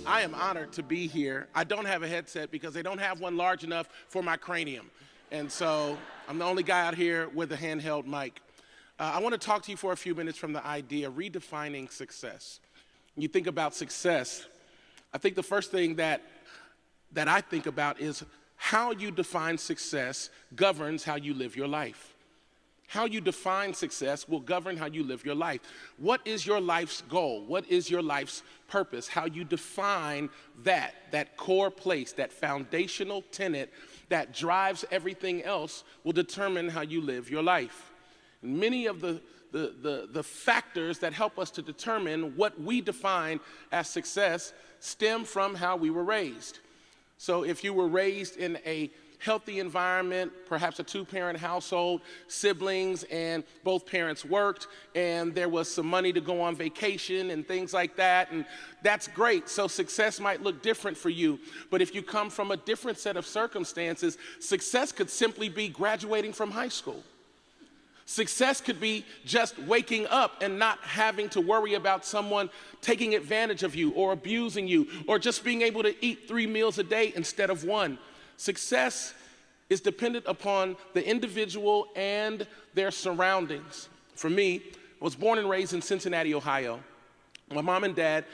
I am honored to be here. I don't have a headset because they don't have one large enough for my cranium. And so I'm the only guy out here with a handheld mic. I want to talk to you for a few minutes from the idea, redefining success. When you think about success, I think the first thing that I think about is how you define success governs how you live your life. How you define success will govern how you live your life. What is your life's goal? What is your life's purpose? How you define that core place, that foundational tenet that drives everything else will determine how you live your life. And many of the factors that help us to determine what we define as success stem from how we were raised. So if you were raised in a healthy environment, perhaps a two-parent household, siblings, and both parents worked, and there was some money to go on vacation and things like that, and that's great. So success might look different for you, but if you come from a different set of circumstances, success could simply be graduating from high school. Success could be just waking up and not having to worry about someone taking advantage of you or abusing you, or just being able to eat 3 meals a day instead of 1. Success is dependent upon the individual and their surroundings. For me, I was born and raised in Cincinnati, Ohio. My mom and dad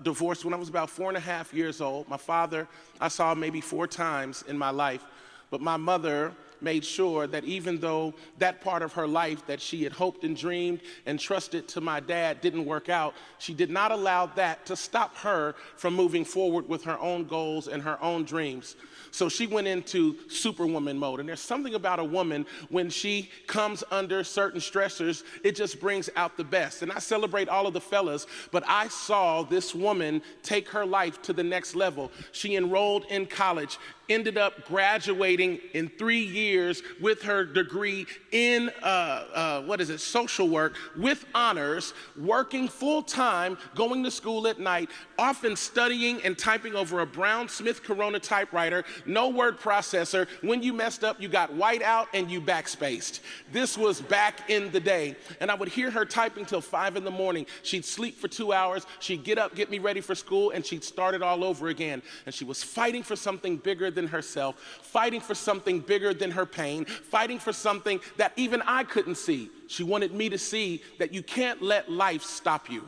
divorced when I was about 4.5 years old. My father, I saw maybe 4 times in my life, but my mother made sure that even though that part of her life that she had hoped and dreamed and trusted to my dad didn't work out, she did not allow that to stop her from moving forward with her own goals and her own dreams. So she went into superwoman mode. And there's something about a woman when she comes under certain stressors, it just brings out the best. And I celebrate all of the fellas, but I saw this woman take her life to the next level. She enrolled in college, ended up graduating in 3 years with her degree in social work with honors, working full time, going to school at night, often studying and typing over a Brown Smith Corona typewriter, no word processor. When you messed up, you got white out and you backspaced. This was back in the day. And I would hear her typing till 5 in the morning. She'd sleep for 2 hours. She'd get up, get me ready for school, and she'd start it all over again. And she was fighting for something bigger than herself, fighting for something bigger than her pain, fighting for something that even I couldn't see. She wanted me to see that you can't let life stop you.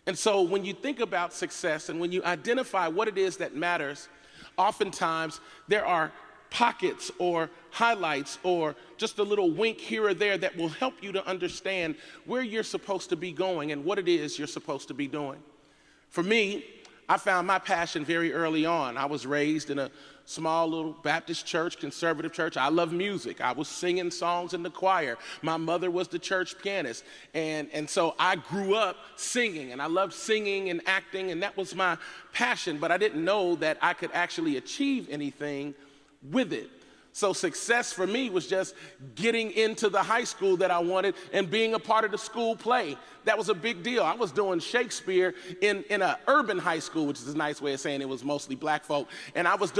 And so when you think about success and when you identify what it is that matters, oftentimes there are pockets or highlights or just a little wink here or there that will help you to understand where you're supposed to be going and what it is you're supposed to be doing. For me, I found my passion very early on. I was raised in a small little Baptist church, conservative church. I love music. I was singing songs in the choir. My mother was the church pianist. And so I grew up singing, and I loved singing and acting, and that was my passion. But I didn't know that I could actually achieve anything with it. So success for me was just getting into the high school that I wanted and being a part of the school play. That was a big deal. I was doing Shakespeare in an urban high school, which is a nice way of saying it was mostly black folk. And I was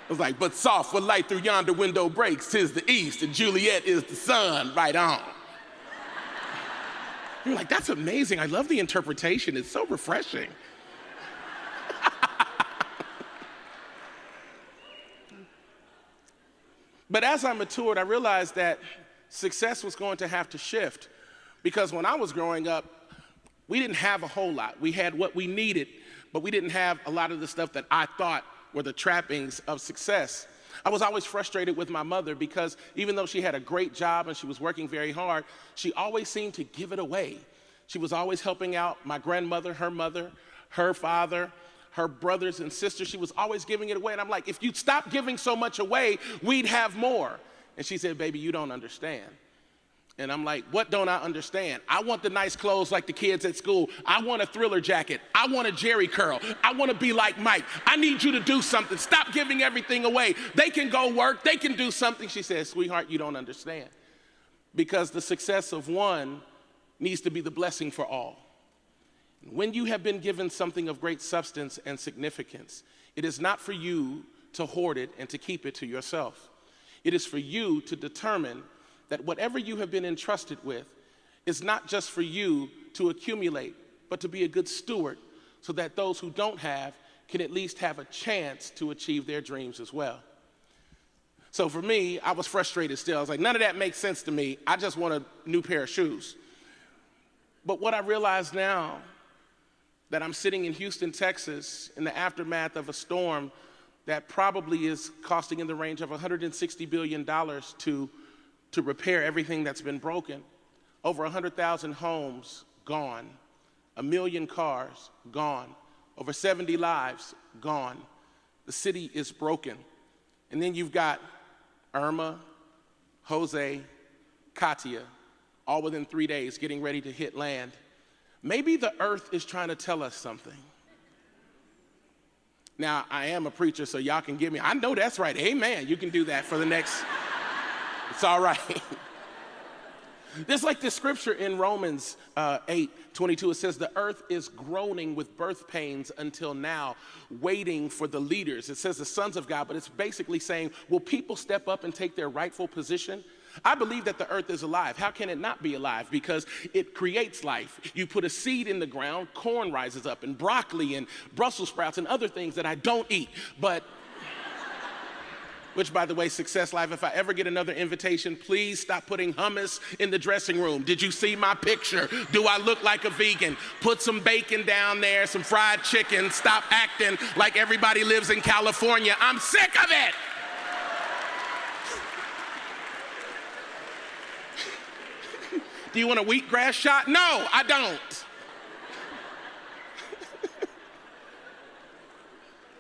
like, but soft, what light through yonder window breaks, 'tis the east, and Juliet is the sun, right on. You're like, that's amazing. I love the interpretation. It's so refreshing. But as I matured, I realized that success was going to have to shift, because when I was growing up, we didn't have a whole lot. We had what we needed, but we didn't have a lot of the stuff that I thought were the trappings of success. I was always frustrated with my mother because even though she had a great job and she was working very hard, she always seemed to give it away. She was always helping out my grandmother, her mother, her father, her brothers and sisters. She was always giving it away. And I'm like, if you'd stop giving so much away, we'd have more. And she said, baby, you don't understand. And I'm like, what don't I understand? I want the nice clothes like the kids at school. I want a Thriller jacket. I want a Jerry curl. I want to be like Mike. I need you to do something. Stop giving everything away. They can go work. They can do something. She said, sweetheart, you don't understand. Because the success of one needs to be the blessing for all. When you have been given something of great substance and significance, it is not for you to hoard it and to keep it to yourself. It is for you to determine that whatever you have been entrusted with is not just for you to accumulate, but to be a good steward so that those who don't have can at least have a chance to achieve their dreams as well. So for me, I was frustrated still. I was like, none of that makes sense to me. I just want a new pair of shoes. But what I realize now, that I'm sitting in Houston, Texas, in the aftermath of a storm that probably is costing in the range of $160 billion to repair everything that's been broken. Over 100,000 homes gone, 1 million cars gone, over 70 lives gone. The city is broken. And then you've got Irma, Jose, Katia, all within 3 days getting ready to hit land. Maybe the earth is trying to tell us something. Now, I am a preacher, so y'all can give me, I know that's right, amen. You can do that for the next, it's all right. There's like this scripture in Romans 8:22. It says, the earth is groaning with birth pains until now, waiting for the leaders. It says the sons of God, but it's basically saying, will people step up and take their rightful position? I believe that the earth is alive. How can it not be alive? Because it creates life. You put a seed in the ground, corn rises up, and broccoli and Brussels sprouts and other things that I don't eat. But, which by the way, Success Life, if I ever get another invitation, please stop putting hummus in the dressing room. Did you see my picture? Do I look like a vegan? Put some bacon down there, some fried chicken. Stop acting like everybody lives in California. I'm sick of it. Do you want a wheatgrass shot? No, I don't.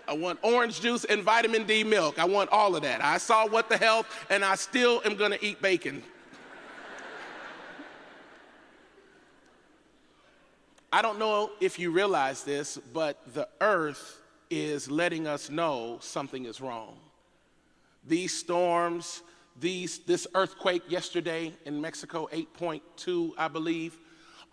I want orange juice and vitamin D milk. I want all of that. I saw What the Health, and I still am gonna eat bacon. I don't know if you realize this, but the earth is letting us know something is wrong. These storms, this earthquake yesterday in Mexico, 8.2, I believe,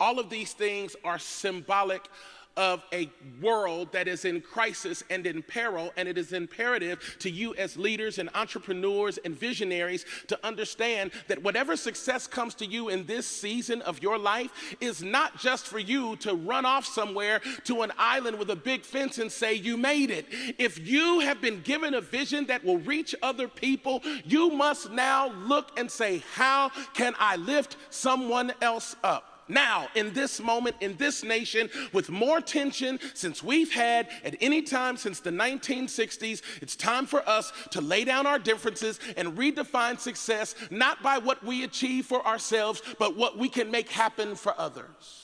all of these things are symbolic of a world that is in crisis and in peril, and it is imperative to you as leaders and entrepreneurs and visionaries to understand that whatever success comes to you in this season of your life is not just for you to run off somewhere to an island with a big fence and say you made it. If you have been given a vision that will reach other people, you must now look and say, how can I lift someone else up? Now, in this moment, in this nation, with more tension since we've had at any time since the 1960s, it's time for us to lay down our differences and redefine success, not by what we achieve for ourselves, but what we can make happen for others.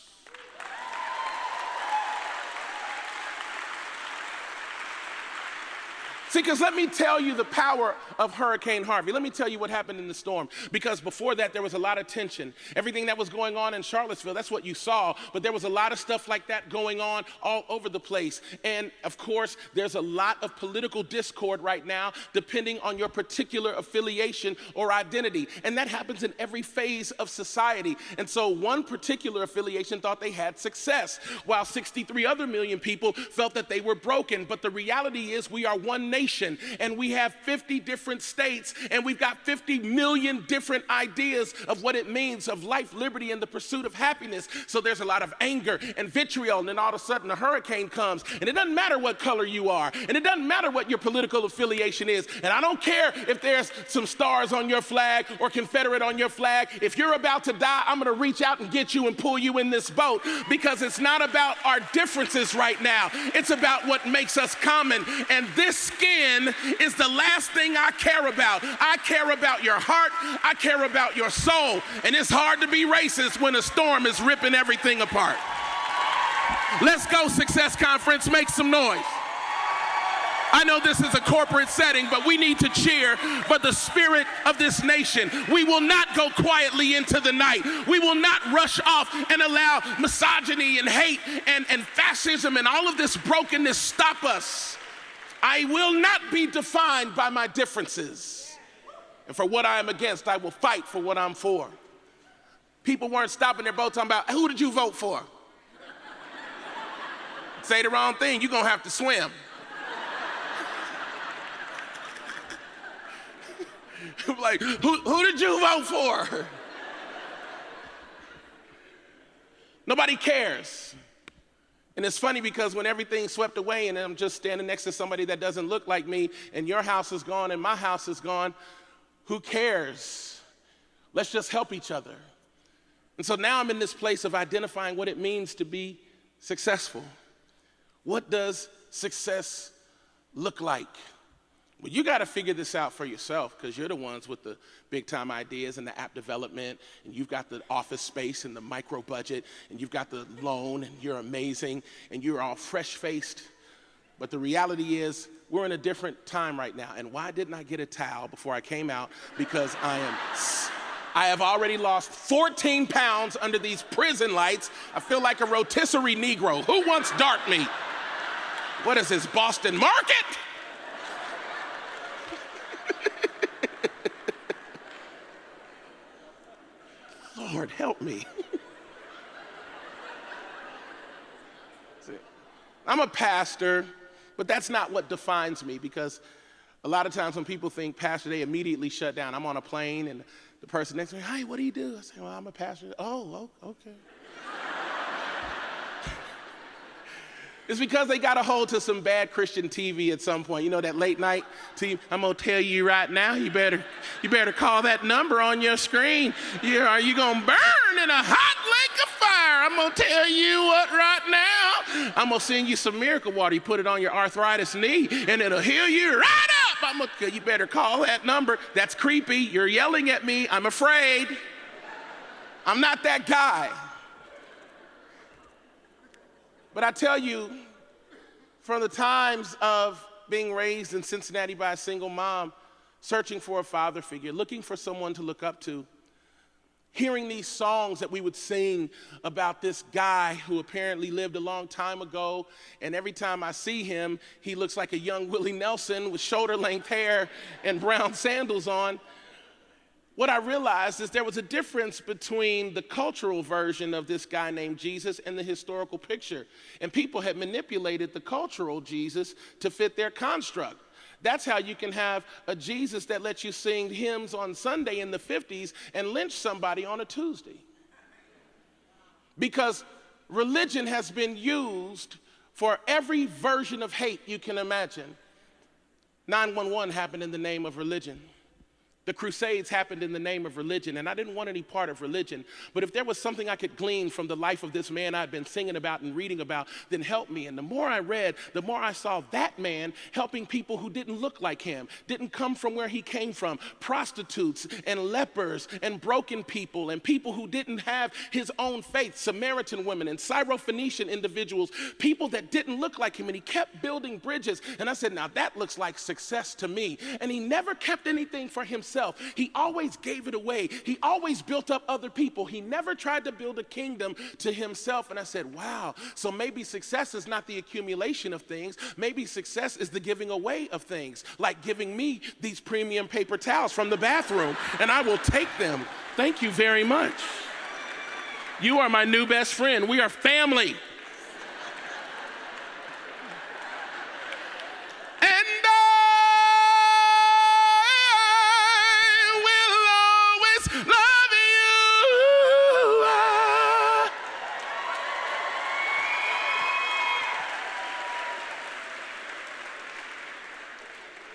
See, because let me tell you the power of Hurricane Harvey. Let me tell you what happened in the storm. Because before that, there was a lot of tension. Everything that was going on in Charlottesville, that's what you saw. But there was a lot of stuff like that going on all over the place. And of course, there's a lot of political discord right now, depending on your particular affiliation or identity. And that happens in every phase of society. And so one particular affiliation thought they had success, while 63 other million people felt that they were broken. But the reality is we are one nation. And we have 50 different states, and we've got 50 million different ideas of what it means of life, liberty, and the pursuit of happiness. So there's a lot of anger and vitriol, and then all of a sudden a hurricane comes, and it doesn't matter what color you are, and it doesn't matter what your political affiliation is, and I don't care if there's some stars on your flag or Confederate on your flag. If you're about to die, I'm gonna reach out and get you and pull you in this boat, because it's not about our differences right now. It's about what makes us common, and this skin is the last thing I care about. I care about your heart. I care about your soul. And it's hard to be racist when a storm is ripping everything apart. Let's go, Success Conference. Make some noise. I know this is a corporate setting, but we need to cheer for the spirit of this nation. We will not go quietly into the night. We will not rush off and allow misogyny and hate and fascism and all of this brokenness stop us. I will not be defined by my differences. And for what I am against, I will fight for what I'm for. People weren't stopping their boat talking about, who did you vote for? Say the wrong thing, you're gonna have to swim. Like, who did you vote for? Nobody cares. And it's funny because when everything's swept away and I'm just standing next to somebody that doesn't look like me and your house is gone and my house is gone, who cares? Let's just help each other. And so now I'm in this place of identifying what it means to be successful. What does success look like? Well, you got to figure this out for yourself because you're the ones with the big time ideas and the app development, and you've got the office space and the micro budget, and you've got the loan, and you're amazing, and you're all fresh faced. But the reality is we're in a different time right now. And why didn't I get a towel before I came out? Because I have already lost 14 pounds under these prison lights. I feel like a rotisserie Negro. Who wants dark meat? What is this, Boston Market? Lord, help me. I'm a pastor, but that's not what defines me, because a lot of times when people think pastor, they immediately shut down. I'm on a plane and the person next to me, "Hey, what do you do?" I say, "Well, I'm a pastor." "Oh, okay." It's because they got a hold to some bad Christian TV at some point. You know, that late night TV. "I'm gonna tell you right now, you better call that number on your screen. Are you gonna burn in a hot lake of fire? I'm gonna tell you what right now. I'm gonna send you some miracle water. You put it on your arthritis knee and it'll heal you right up. You better call that number." That's creepy. You're yelling at me. I'm afraid. I'm not that guy. But I tell you, from the times of being raised in Cincinnati by a single mom, searching for a father figure, looking for someone to look up to, hearing these songs that we would sing about this guy who apparently lived a long time ago, and every time I see him, he looks like a young Willie Nelson with shoulder-length hair and brown sandals on. What I realized is there was a difference between the cultural version of this guy named Jesus and the historical picture. And people had manipulated the cultural Jesus to fit their construct. That's how you can have a Jesus that lets you sing hymns on Sunday in the 50s and lynch somebody on a Tuesday. Because religion has been used for every version of hate you can imagine. 9/11 happened in the name of religion. The Crusades happened in the name of religion, and I didn't want any part of religion. But if there was something I could glean from the life of this man I'd been singing about and reading about, then help me. And the more I read, the more I saw that man helping people who didn't look like him, didn't come from where he came from, prostitutes and lepers and broken people and people who didn't have his own faith, Samaritan women and Syrophoenician individuals, people that didn't look like him, and he kept building bridges. And I said, now that looks like success to me. And he never kept anything for himself. He always gave it away. He always built up other people. He never tried to build a kingdom to himself. And I said, wow, so maybe success is not the accumulation of things. Maybe success is the giving away of things, like giving me these premium paper towels from the bathroom, and I will take them. Thank you very much. You are my new best friend. We are family.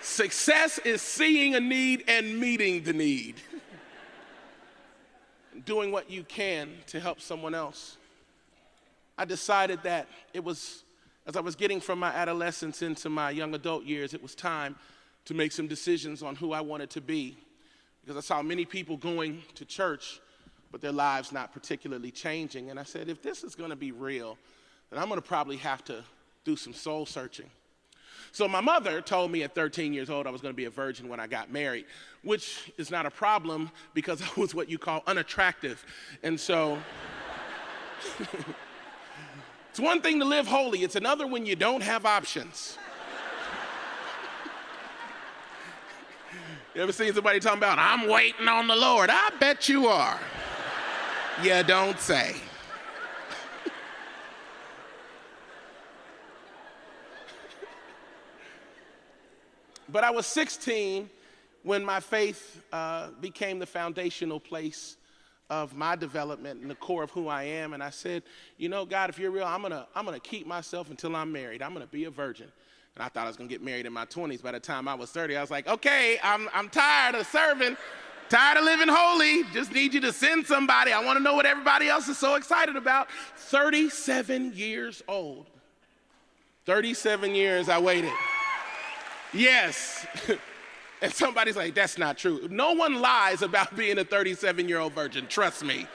Success is seeing a need and meeting the need. Doing what you can to help someone else. I decided that it was, as I was getting from my adolescence into my young adult years, it was time to make some decisions on who I wanted to be. Because I saw many people going to church, but their lives not particularly changing. And I said, if this is going to be real, then I'm going to probably have to do some soul searching. So my mother told me at 13 years old I was going to be a virgin when I got married, which is not a problem because I was what you call unattractive. And so it's one thing to live holy. It's another when you don't have options. You ever seen somebody talking about, I'm waiting on the Lord? I bet you are. You don't say. But I was 16 when my faith became the foundational place of my development and the core of who I am. And I said, you know, God, if you're real, I'm gonna keep myself until I'm married. I'm gonna be a virgin. And I thought I was gonna get married in my 20s. By the time I was 30, I was like, okay, I'm tired of serving, tired of living holy. Just need you to send somebody. I wanna know what everybody else is so excited about. 37 years old. 37 years I waited. Yes. And somebody's like, that's not true. No one lies about being a 37-year-old virgin, trust me.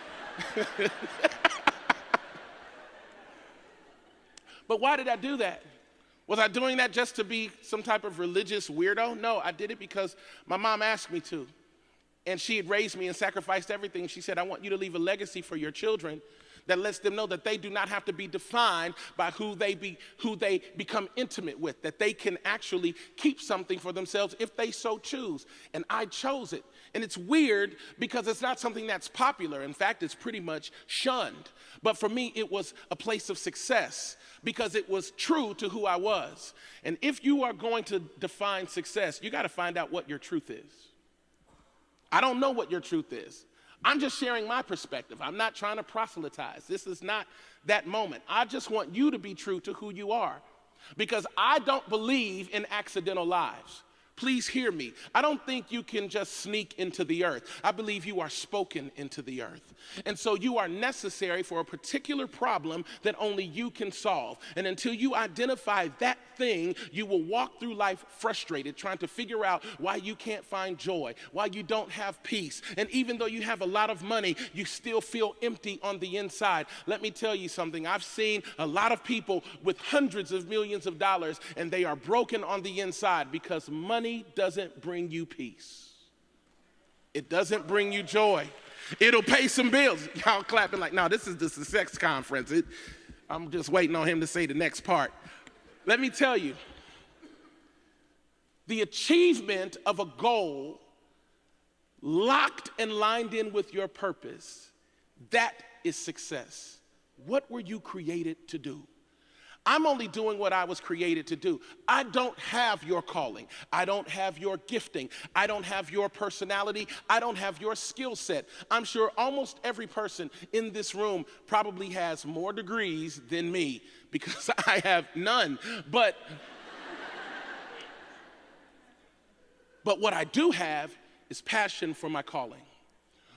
But why did I do that? Was I doing that just to be some type of religious weirdo? No, I did it because my mom asked me to. And she had raised me and sacrificed everything. She said, I want you to leave a legacy for your children that lets them know that they do not have to be defined by who they become intimate with, that they can actually keep something for themselves if they so choose. And I chose it. And it's weird because it's not something that's popular. In fact, it's pretty much shunned. But for me, it was a place of success because it was true to who I was. And if you are going to define success, you got to find out what your truth is. I don't know what your truth is. I'm just sharing my perspective. I'm not trying to proselytize. This is not that moment. I just want you to be true to who you are because I don't believe in accidental lives. Please hear me. I don't think you can just sneak into the earth. I believe you are spoken into the earth. And so you are necessary for a particular problem that only you can solve. And until you identify that thing, you will walk through life frustrated, trying to figure out why you can't find joy, why you don't have peace. And even though you have a lot of money, you still feel empty on the inside. Let me tell you something. I've seen a lot of people with hundreds of millions of dollars, and they are broken on the inside because money doesn't bring you peace. It doesn't bring you joy. It'll pay some bills. Y'all clapping like, no, this is the success conference. I'm just waiting on him to say the next part. Let me tell you, the achievement of a goal locked and lined in with your purpose, that is success. What were you created to do? I'm only doing what I was created to do. I don't have your calling. I don't have your gifting. I don't have your personality. I don't have your skill set. I'm sure almost every person in this room probably has more degrees than me because I have none. But what I do have is passion for my calling.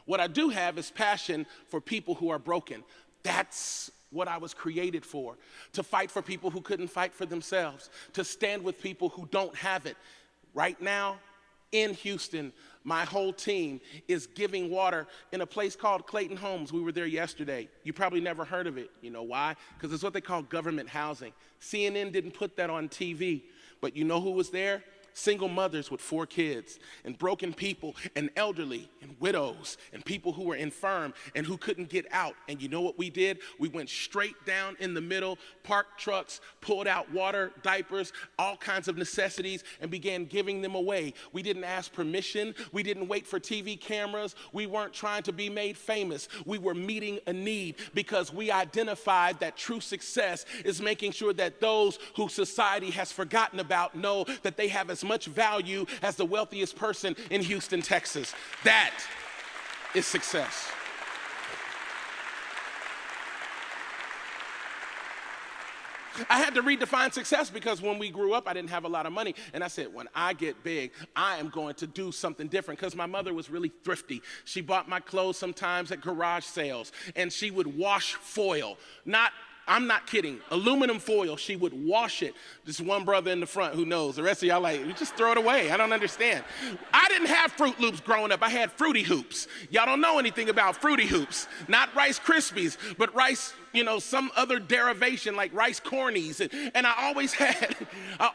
What I do have is passion for people who are broken. That's what I was created for, to fight for people who couldn't fight for themselves, to stand with people who don't have it. Right now, in Houston, my whole team is giving water in a place called Clayton Homes. We were there yesterday. You probably never heard of it. You know why? Because it's what they call government housing. CNN didn't put that on TV, but you know who was there? Single mothers with 4 kids and broken people and elderly and widows and people who were infirm and who couldn't get out. And you know what we did? We went straight down in the middle, parked trucks, pulled out water, diapers, all kinds of necessities, and began giving them away. We didn't ask permission. We didn't wait for TV cameras. We weren't trying to be made famous. We were meeting a need because we identified that true success is making sure that those who society has forgotten about know that they have as much value as the wealthiest person in Houston, Texas. That is success. I had to redefine success because when we grew up, I didn't have a lot of money. And I said, when I get big, I am going to do something different because my mother was really thrifty. She bought my clothes sometimes at garage sales, and she would wash foil. I'm not kidding. Aluminum foil, she would wash it. Just one brother in the front who knows. The rest of y'all like, we just throw it away. I don't understand. I didn't have Fruit Loops growing up. I had Fruity Hoops. Y'all don't know anything about Fruity Hoops. Not Rice Krispies, but Rice, some other derivation like Rice Cornies. And I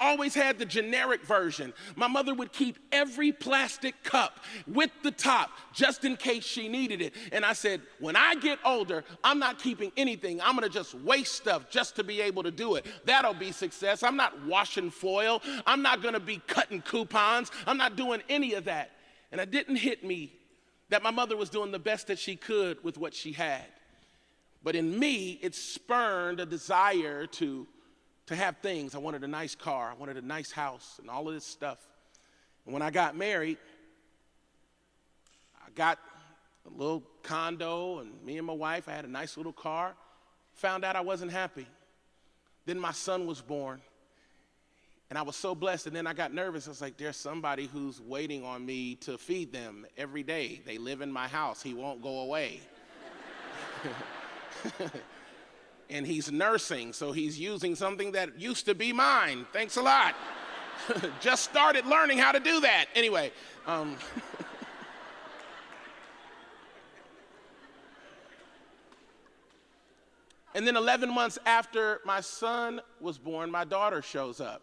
always had the generic version. My mother would keep every plastic cup with the top just in case she needed it. And I said, when I get older, I'm not keeping anything. I'm gonna just waste stuff just to be able to do it. That'll be success. I'm not washing foil. I'm not gonna be cutting coupons. I'm not doing any of that. And it didn't hit me that my mother was doing the best that she could with what she had. But in me, it spurned a desire to have things. I wanted a nice car. I wanted a nice house and all of this stuff. And when I got married, I got a little condo, and me and my wife, I had a nice little car. Found out I wasn't happy. Then my son was born, and I was so blessed, and then I got nervous. I was like, there's somebody who's waiting on me to feed them every day. They live in my house. He won't go away. And he's nursing, so he's using something that used to be mine. Thanks a lot. Just started learning how to do that. Anyway. And then 11 months after my son was born, my daughter shows up.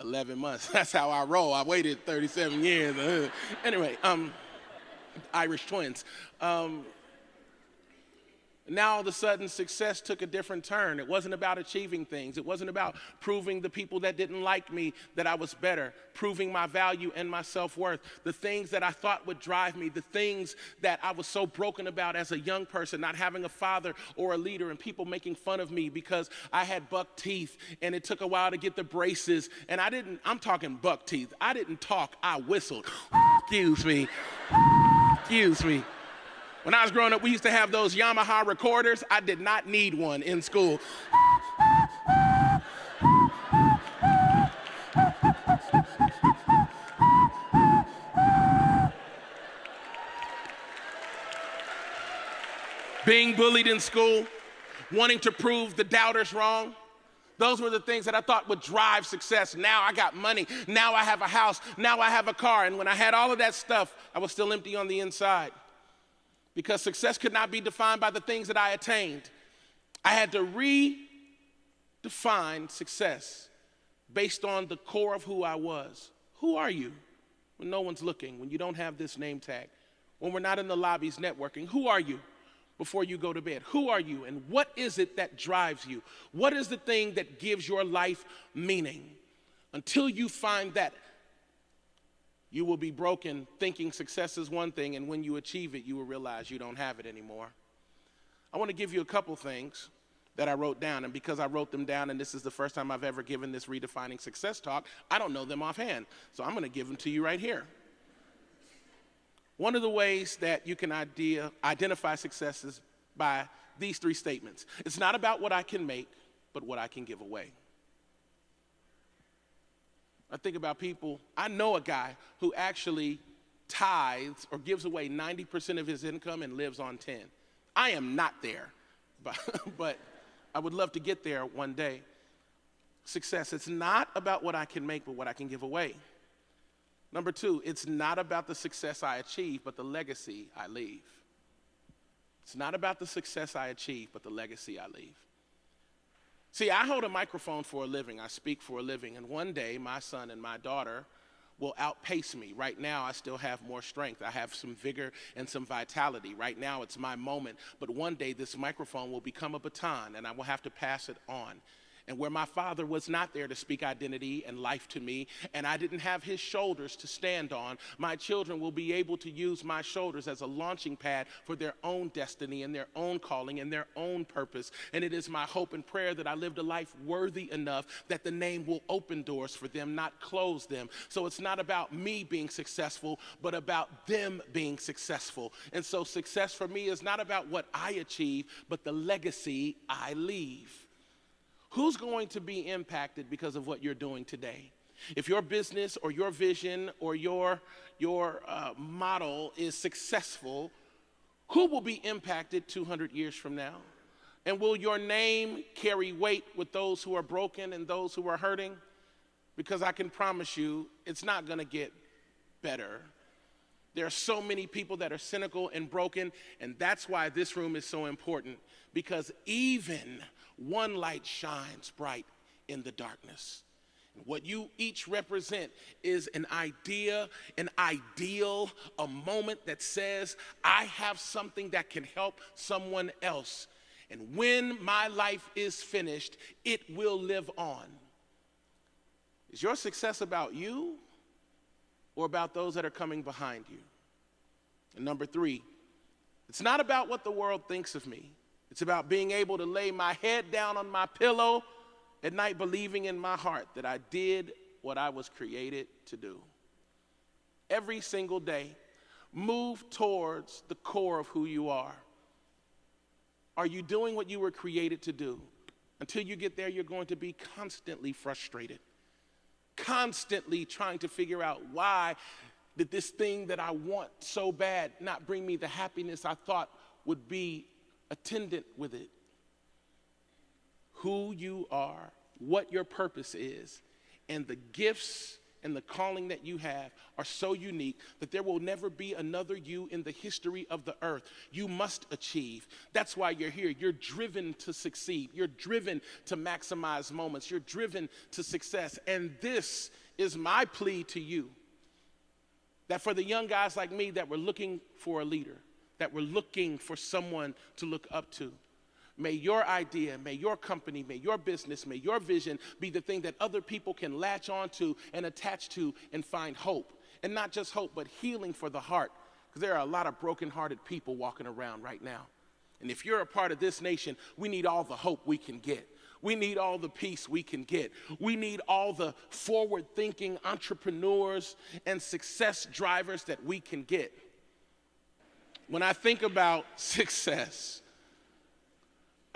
11 months, that's how I roll. I waited 37 years. Anyway, Irish twins. Now all of a sudden, success took a different turn. It wasn't about achieving things. It wasn't about proving the people that didn't like me that I was better, proving my value and my self-worth, the things that I thought would drive me, the things that I was so broken about as a young person, not having a father or a leader, and people making fun of me because I had buck teeth and it took a while to get the braces. And I'm talking buck teeth. I didn't talk, I whistled. Excuse me. Excuse me. When I was growing up, we used to have those Yamaha recorders. I did not need one in school. Being bullied in school, wanting to prove the doubters wrong. Those were the things that I thought would drive success. Now I got money. Now I have a house. Now I have a car. And when I had all of that stuff, I was still empty on the inside. Because success could not be defined by the things that I attained. I had to redefine success based on the core of who I was. Who are you when no one's looking, when you don't have this name tag, when we're not in the lobbies networking? Who are you before you go to bed? Who are you, and what is it that drives you? What is the thing that gives your life meaning? Until you find that, you will be broken thinking success is one thing, and when you achieve it, you will realize you don't have it anymore. I want to give you a couple things that I wrote down, and because I wrote them down, and this is the first time I've ever given this Redefining Success talk, I don't know them offhand, so I'm going to give them to you right here. One of the ways that you can identify success is by these three statements. It's not about what I can make, but what I can give away. I think about people, I know a guy who actually tithes or gives away 90% of his income and lives on 10. I am not there, but I would love to get there one day. Success, it's not about what I can make, but what I can give away. Number two, it's not about the success I achieve, but the legacy I leave. It's not about the success I achieve, but the legacy I leave. See, I hold a microphone for a living. I speak for a living. And one day, my son and my daughter will outpace me. Right now, I still have more strength. I have some vigor and some vitality. Right now, it's my moment. But one day, this microphone will become a baton, and I will have to pass it on. And where my father was not there to speak identity and life to me, and I didn't have his shoulders to stand on, my children will be able to use my shoulders as a launching pad for their own destiny and their own calling and their own purpose. And it is my hope and prayer that I lived a life worthy enough that the name will open doors for them, not close them. So it's not about me being successful, but about them being successful. And so success for me is not about what I achieve, but the legacy I leave. Who's going to be impacted because of what you're doing today? If your business or your vision or your model is successful, who will be impacted 200 years from now? And will your name carry weight with those who are broken and those who are hurting? Because I can promise you, it's not going to get better. There are so many people that are cynical and broken, and that's why this room is so important, because even one light shines bright in the darkness. What you each represent is an idea, an ideal, a moment that says, I have something that can help someone else. And when my life is finished, it will live on. Is your success about you or about those that are coming behind you? And number three, it's not about what the world thinks of me. It's about being able to lay my head down on my pillow at night, believing in my heart that I did what I was created to do. Every single day, Move towards the core of who you are. Are you doing what you were created to do? Until you get there, you're going to be constantly frustrated, constantly trying to figure out, why did this thing that I want so bad not bring me the happiness I thought would be attendant with it? Who you are, what your purpose is, and the gifts and the calling that you have are so unique that there will never be another you in the history of the earth. You must achieve. That's why you're here. You're driven to succeed. You're driven to maximize moments. You're driven to success. And this is my plea to you, that for the young guys like me that were looking for a leader, that were looking for someone to look up to, may your idea, may your company, may your business, may your vision be the thing that other people can latch onto and attach to and find hope. And not just hope, but healing for the heart. Because there are a lot of brokenhearted people walking around right now. And if you're a part of this nation, we need all the hope we can get. We need all the peace we can get. We need all the forward-thinking entrepreneurs and success drivers that we can get. When I think about success,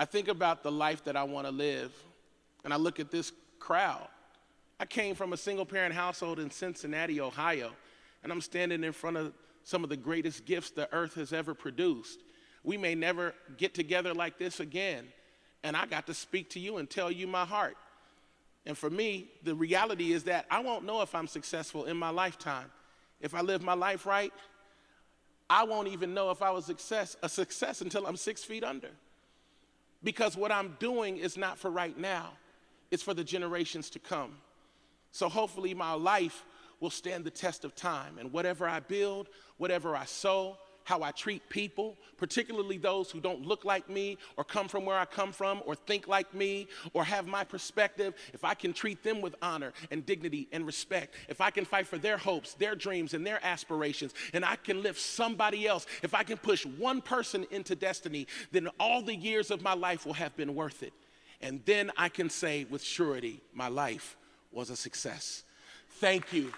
I think about the life that I want to live, and I look at this crowd. I came from a single-parent household in Cincinnati, Ohio, and I'm standing in front of some of the greatest gifts the earth has ever produced. We may never get together like this again, and I got to speak to you and tell you my heart. And for me, the reality is that I won't know if I'm successful in my lifetime. If I live my life right, I won't even know if I was a success until I'm 6 feet under. Because what I'm doing is not for right now, it's for the generations to come. So hopefully my life will stand the test of time, and whatever I build, whatever I sow, how I treat people, particularly those who don't look like me or come from where I come from or think like me or have my perspective, if I can treat them with honor and dignity and respect, if I can fight for their hopes, their dreams, and their aspirations, and I can lift somebody else, if I can push one person into destiny, then all the years of my life will have been worth it. And then I can say with surety, my life was a success. Thank you.